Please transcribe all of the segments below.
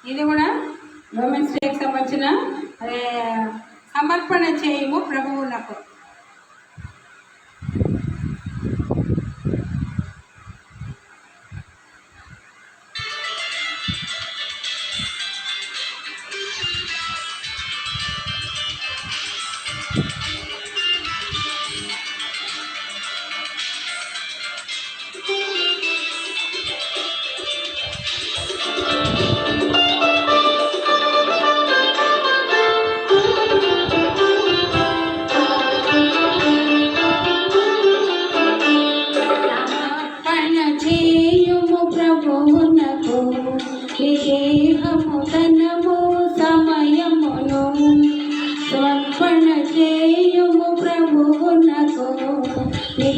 ఇది కూడా ఉమెన్స్ డేకి సంబంధించిన సమర్పణ చేయము ప్రభువులకు. దేహము ధనము సమయమును సమర్పణ చేయుము ప్రభువునకు.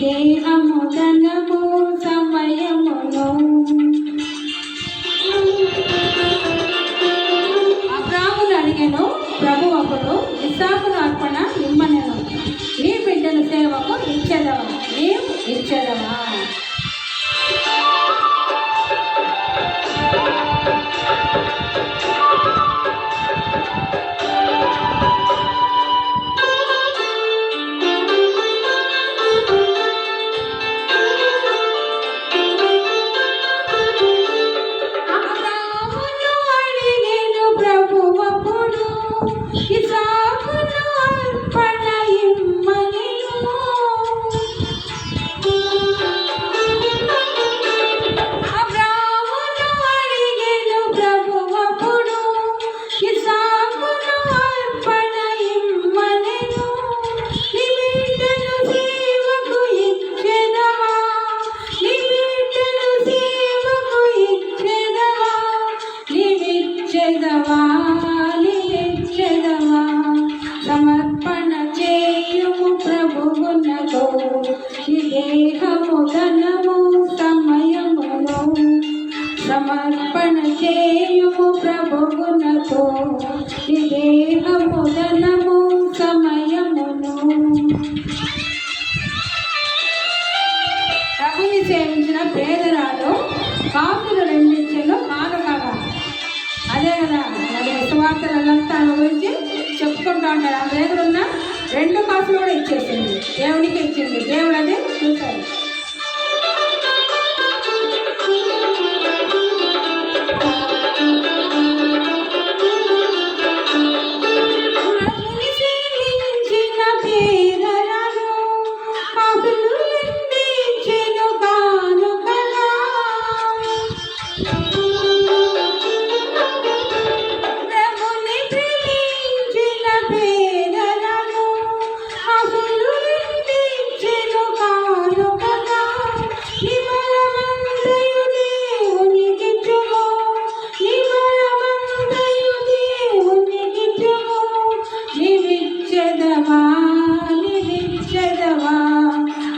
దేహము ధనము సమయమును. అబ్రాహామును అడిగెను ప్రభు అప్పుడు, ఇస్సాకును అర్పణ ఇమ్మనెను. నీ బిడ్డల సేవకు ఇచ్చెదవా? నీవు ఇచ్చెదవా? సమర్పణ చేయుము ప్రభువునకు. దేహము ధనము సమయమును సమర్పణ చేయుము ప్రభువునకు. దేహము ధనము సమయమును. ప్రభుని సేవించిన పేదరాలు కాకులు రెండించెలు కానుకగా. అదే కదా మరి సువార్తలంతా గురించి చెప్పుకుంటూ ఉంటారు. ఆ దగ్గర ఉన్న 2 కాసులు కూడా ఇచ్చేసింది, దేవునికి ఇచ్చింది. దేవుడు అదే చూశారు.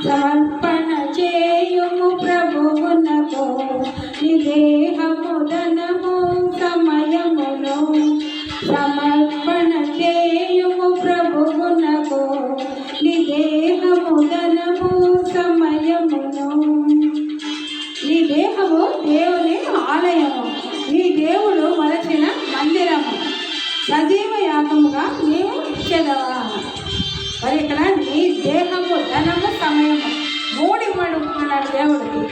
సమర్పణ చేయుము ప్రభువునకు. దేహము ధనము సమయమును సమర్పణ చేయుము ప్రభువునకు. దేహము ధనము సమయమును. ఈ దేహము దేవుని ఆలయము, ఈ దేవుడు వలసిన మందిరము. సజీవ యాగముగా నీవు ఇచ్చెదవా? మరి ఇక్కడ నీ దేహము ధనము సమయము 3 ఇవ్వడుతున్నాడు దేవుడికి.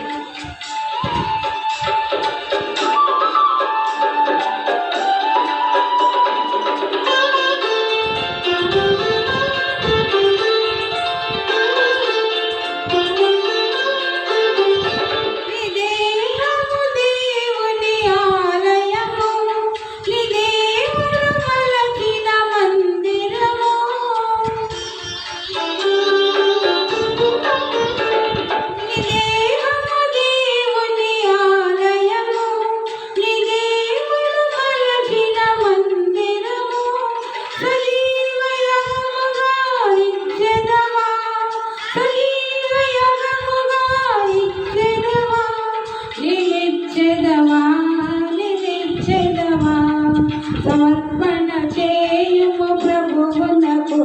సమర్పణ చేయుము ప్రభువునకు.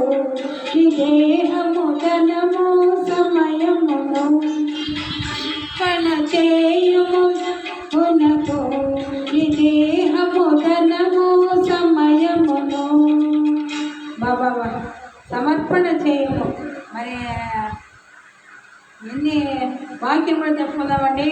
దేహము ధనము సమయమును సమర్పణ చేయుము ప్రభువునకు. దేహము ధనము సమర్పణమును బాబా సమర్పణ చేయము. మరి ఎన్ని వాక్యం కూడా చెప్పుకుందామండి.